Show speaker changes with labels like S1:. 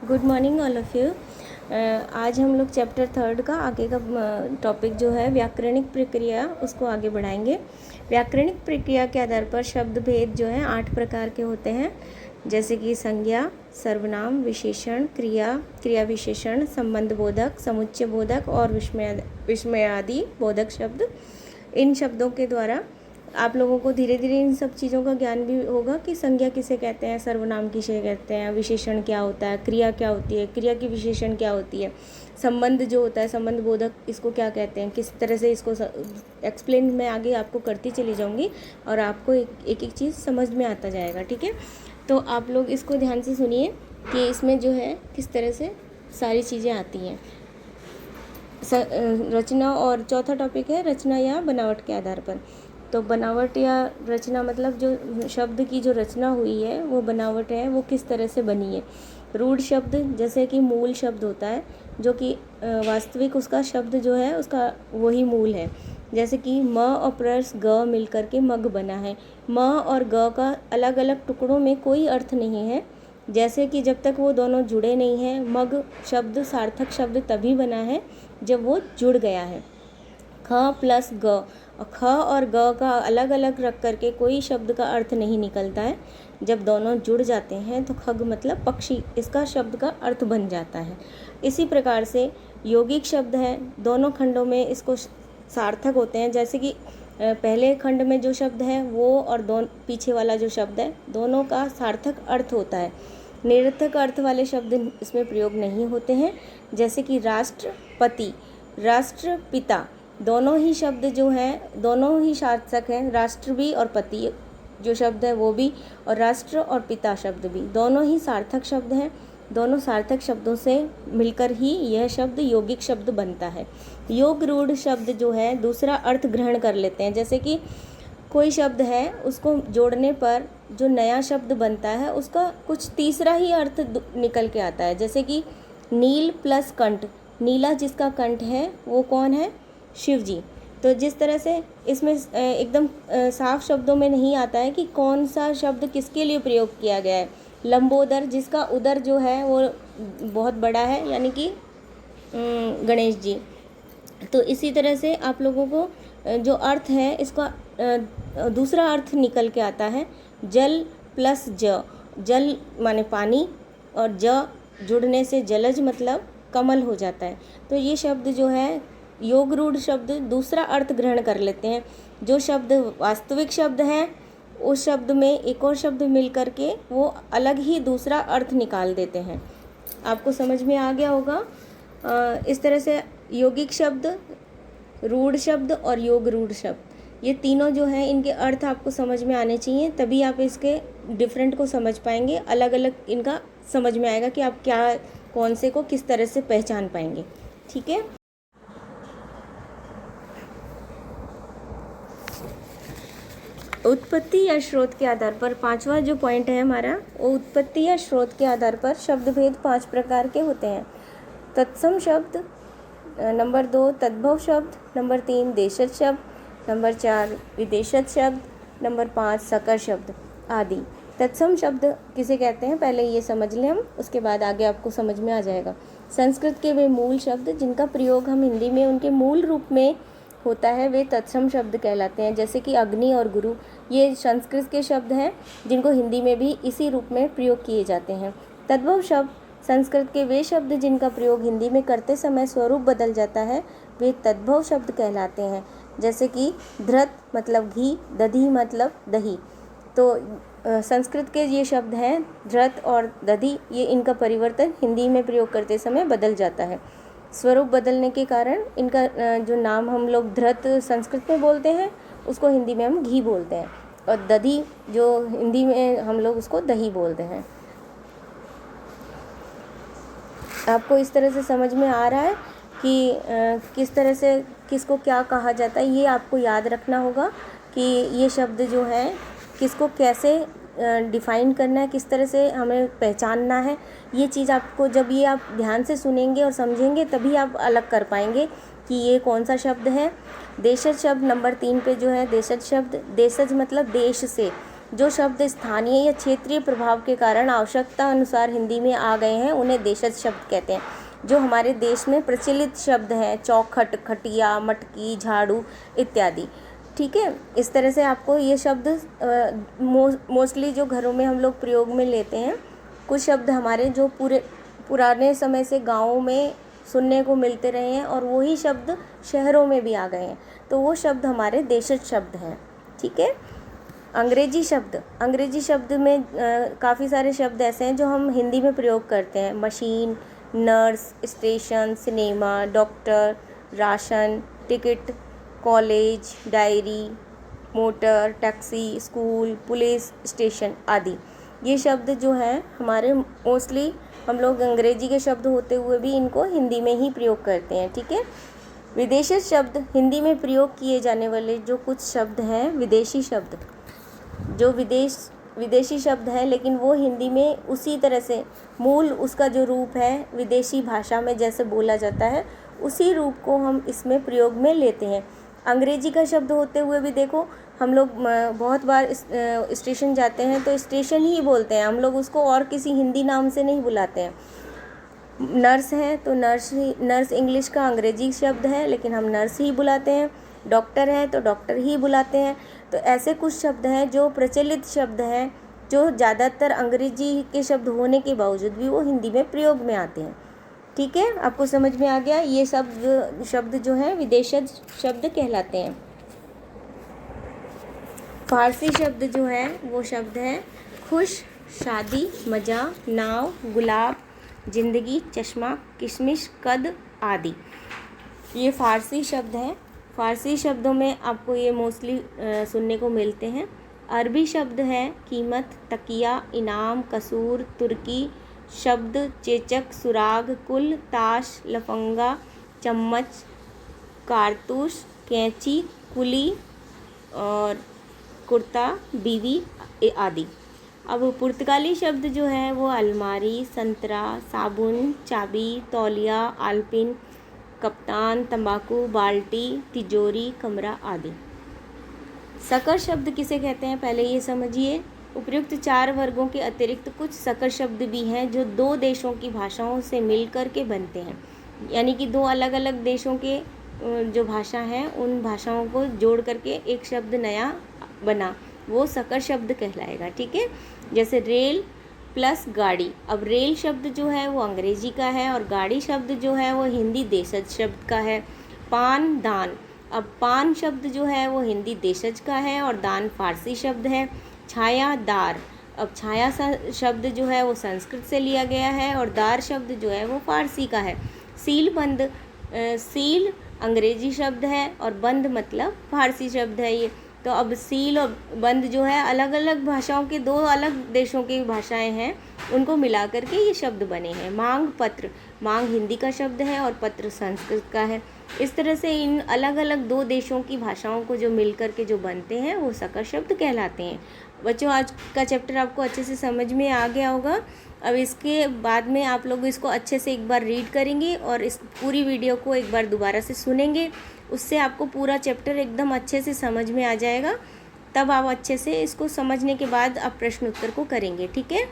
S1: Good morning all of you. आज हम लोग चैप्टर 3 का आगे का टॉपिक जो है व्याकरणिक प्रक्रिया उसको आगे बढ़ाएंगे। व्याकरणिक प्रक्रिया के आधार पर शब्द भेद जो है 8 प्रकार के होते हैं, जैसे कि संज्ञा, सर्वनाम, विशेषण, क्रिया, क्रिया विशेषण, संबंध बोधक, समुच्चय बोधक और विस्मयादि बोधक शब्द। इन शब्दों के द्वारा आप लोगों को धीरे धीरे इन सब चीज़ों का ज्ञान भी होगा कि संज्ञा किसे कहते हैं, सर्वनाम किसे कहते हैं, विशेषण क्या होता है, क्रिया क्या होती है, क्रिया की विशेषण क्या होती है, संबंध जो होता है, संबंध बोधक इसको क्या कहते हैं, किस तरह से इसको एक्सप्लेन मैं आगे आपको करती चली जाऊंगी और आपको एक एक चीज़ समझ में आता जाएगा। ठीक है, तो आप लोग इसको ध्यान से सुनिए कि इसमें जो है किस तरह से सारी चीज़ें आती हैं। रचना और चौथा टॉपिक है रचना या बनावट के आधार पर। तो बनावट या रचना मतलब जो शब्द की जो रचना हुई है वो बनावट है, वो किस तरह से बनी है। रूढ़ शब्द जैसे कि मूल शब्द होता है, जो कि वास्तविक उसका शब्द जो है उसका वही मूल है। जैसे कि म और प्लस ग मिलकर के मग बना है। म और ग का अलग अलग टुकड़ों में कोई अर्थ नहीं है, जैसे कि जब तक वो दोनों जुड़े नहीं हैं। मग शब्द सार्थक शब्द तभी बना है जब वो जुड़ गया है। ख प्लस ग, और ख और ग का अलग अलग रख करके कोई शब्द का अर्थ नहीं निकलता है। जब दोनों जुड़ जाते हैं तो खग मतलब पक्षी, इसका शब्द का अर्थ बन जाता है। इसी प्रकार से यौगिक शब्द है, दोनों खंडों में इसको सार्थक होते हैं। जैसे कि पहले खंड में जो शब्द है वो और पीछे वाला जो शब्द है दोनों का सार्थक अर्थ होता है। निरर्थक अर्थ वाले शब्द इसमें प्रयोग नहीं होते हैं, जैसे कि राष्ट्रपति, राष्ट्रपिता, दोनों ही शब्द जो हैं दोनों ही सार्थक हैं। राष्ट्र भी और पति जो शब्द है वो भी, और राष्ट्र और पिता शब्द भी दोनों ही सार्थक शब्द हैं। दोनों सार्थक शब्दों से मिलकर ही यह शब्द यौगिक शब्द बनता है। योग रूढ़ शब्द जो है दूसरा अर्थ ग्रहण कर लेते हैं। जैसे कि कोई शब्द है उसको जोड़ने पर जो नया शब्द बनता है उसका कुछ तीसरा ही अर्थ निकल के आता है। जैसे कि नील प्लस कंठ, नीला जिसका कंठ है वो कौन है, शिव जी। तो जिस तरह से इसमें एकदम साफ शब्दों में नहीं आता है कि कौन सा शब्द किसके लिए प्रयोग किया गया है। लंबोदर जिसका उदर जो है वो बहुत बड़ा है, यानी कि गणेश जी। तो इसी तरह से आप लोगों को जो अर्थ है इसका दूसरा अर्थ निकल के आता है। जल प्लस ज, जल माने पानी और ज जुड़ने से जलज मतलब कमल हो जाता है। तो ये शब्द जो है योग रूढ़ शब्द दूसरा अर्थ ग्रहण कर लेते हैं। जो शब्द वास्तविक शब्द है उस शब्द में एक और शब्द मिल करके वो अलग ही दूसरा अर्थ निकाल देते हैं। आपको समझ में आ गया होगा। इस तरह से यौगिक शब्द, रूढ़ शब्द और योग रूढ़ शब्द, ये तीनों जो हैं इनके अर्थ आपको समझ में आने चाहिए, तभी आप इसके डिफरेंट को समझ पाएंगे। अलग अलग इनका समझ में आएगा कि आप क्या कौन से को किस तरह से पहचान पाएंगे। ठीक है, उत्पत्ति या स्रोत के आधार पर पांचवा जो पॉइंट है हमारा, वो उत्पत्ति या स्रोत के आधार पर शब्द भेद 5 प्रकार के होते हैं। तत्सम शब्द, नंबर 2 तद्भव शब्द, नंबर 3 देशज शब्द, नंबर 4 विदेशज शब्द, नंबर 5 सकर शब्द आदि। तत्सम शब्द किसे कहते हैं पहले ये समझ लें हम, उसके बाद आगे आपको समझ में आ जाएगा। संस्कृत के वे मूल शब्द जिनका प्रयोग हम हिंदी में उनके मूल रूप में होता है वे तत्सम शब्द कहलाते हैं। जैसे कि अग्नि और गुरु, ये संस्कृत के शब्द हैं जिनको हिंदी में भी इसी रूप में प्रयोग किए जाते हैं। तद्भव शब्द संस्कृत के वे शब्द जिनका प्रयोग हिंदी में करते समय स्वरूप बदल जाता है वे तद्भव शब्द कहलाते हैं। जैसे कि धृत मतलब घी, दधी मतलब दही। तो संस्कृत के ये शब्द हैं धृत और दधी, ये इनका परिवर्तन हिंदी में प्रयोग करते समय बदल जाता है। स्वरूप बदलने के कारण इनका जो नाम हम लोग धृत संस्कृत में बोलते हैं उसको हिंदी में हम घी बोलते हैं, और दधी जो हिंदी में हम लोग उसको दही बोलते हैं। आपको इस तरह से समझ में आ रहा है कि किस तरह से किसको क्या कहा जाता है। ये आपको याद रखना होगा कि ये शब्द जो है किसको कैसे डिफ़ाइन करना है, किस तरह से हमें पहचानना है। ये चीज़ आपको जब ये आप ध्यान से सुनेंगे और समझेंगे तभी आप अलग कर पाएंगे कि ये कौन सा शब्द है। देशज शब्द नंबर 3 पे जो है देशज शब्द, देशज मतलब देश से, जो शब्द स्थानीय या क्षेत्रीय प्रभाव के कारण आवश्यकता अनुसार हिंदी में आ गए हैं उन्हें देशज शब्द कहते हैं। जो हमारे देश में प्रचलित शब्द हैं, चौखट, खटिया, मटकी, झाड़ू इत्यादि। ठीक है, इस तरह से आपको ये शब्द मोस्टली जो घरों में हम लोग प्रयोग में लेते हैं, कुछ शब्द हमारे जो पुराने समय से गाँवों में सुनने को मिलते रहे हैं और वही शब्द शहरों में भी आ गए हैं, तो वो शब्द हमारे देशज शब्द हैं। ठीक है। अंग्रेजी शब्द में काफ़ी सारे शब्द ऐसे हैं जो हम हिंदी में प्रयोग करते हैं। Machine, nurse, station, cinema, doctor, ration, ticket, college, diary, motor, taxi, school, police station आदि। ये शब्द जो हैं हमारे मोस्टली हम लोग अंग्रेजी के शब्द होते हुए भी इनको हिंदी में ही प्रयोग करते हैं। ठीक है। विदेशी शब्द, हिंदी में प्रयोग किए जाने वाले जो कुछ शब्द हैं विदेशी शब्द, जो विदेशी शब्द है लेकिन वो हिंदी में उसी तरह से मूल उसका जो रूप है विदेशी भाषा में जैसे बोला जाता है उसी रूप को हम इसमें प्रयोग में लेते हैं। अंग्रेजी का शब्द होते हुए भी देखो हम लोग बहुत बार स्टेशन जाते हैं तो स्टेशन ही बोलते हैं, हम लोग उसको और किसी हिंदी नाम से नहीं बुलाते हैं। नर्स है तो नर्स इंग्लिश का अंग्रेजी शब्द है लेकिन हम नर्स ही बुलाते हैं। डॉक्टर है तो डॉक्टर ही बुलाते हैं। तो ऐसे कुछ शब्द हैं जो प्रचलित शब्द हैं, जो ज़्यादातर अंग्रेजी के शब्द होने के बावजूद भी वो हिंदी में प्रयोग में आते हैं। ठीक है, आपको समझ में आ गया। ये सब शब्द जो हैं विदेशज शब्द कहलाते हैं। फारसी शब्द जो है वो शब्द है खुश, शादी, मज़ा, नाव, गुलाब, ज़िंदगी, चश्मा, किशमिश, कद आदि। ये फारसी शब्द हैं। फारसी शब्दों में आपको ये मोस्टली सुनने को मिलते हैं। अरबी शब्द हैं कीमत, तकिया, इनाम, कसूर, तुर्की शब्द, चेचक, सुराग, कुल, ताश, लफंगा, चम्मच, कारतूस, कैंची, कुली और कुर्ता, बीवी आदि। अब पुर्तगाली शब्द जो है वो अलमारी, संतरा, साबुन, चाबी, तौलिया, आलपिन, कप्तान, तंबाकू, बाल्टी, तिजोरी, कमरा आदि। संकर शब्द किसे कहते हैं पहले ये समझिए। उपयुक्त 4 वर्गों के अतिरिक्त कुछ संकर शब्द भी हैं जो 2 देशों की भाषाओं से मिलकर के बनते हैं, यानी कि 2 अलग अलग देशों के जो भाषा हैं उन भाषाओं को जोड़ करके एक शब्द नया बना, वो संकर शब्द कहलाएगा। ठीक है। जैसे रेल प्लस गाड़ी। अब रेल शब्द जो है वो अंग्रेजी का है और गाड़ी शब्द जो है वो हिंदी देशज शब्द का है। पान, दान। अब पान शब्द जो है वो हिंदी देशज का है और दान फारसी शब्द है। छाया, दार। अब छाया शब्द जो है वो संस्कृत से लिया गया है और दार शब्द जो है वो फारसी का है। सील बंद, सील अंग्रेजी शब्द है और बंद मतलब फारसी शब्द है ये। तो अब सील और बंद जो है अलग अलग भाषाओं के 2 अलग देशों की भाषाएं हैं, उनको मिला करके ये शब्द बने हैं। मांग, पत्र। मांग हिंदी का शब्द है और पत्र संस्कृत का है। इस तरह से इन अलग अलग 2 देशों की भाषाओं को जो मिल करके जो बनते हैं वो संकर शब्द कहलाते हैं। बच्चों, आज का चैप्टर आपको अच्छे से समझ में आ गया होगा। अब इसके बाद में आप लोग इसको अच्छे से एक बार रीड करेंगे और इस पूरी वीडियो को एक बार दोबारा से सुनेंगे, उससे आपको पूरा चैप्टर एकदम अच्छे से समझ में आ जाएगा। तब आप अच्छे से इसको समझने के बाद आप प्रश्न उत्तर को करेंगे। ठीक है।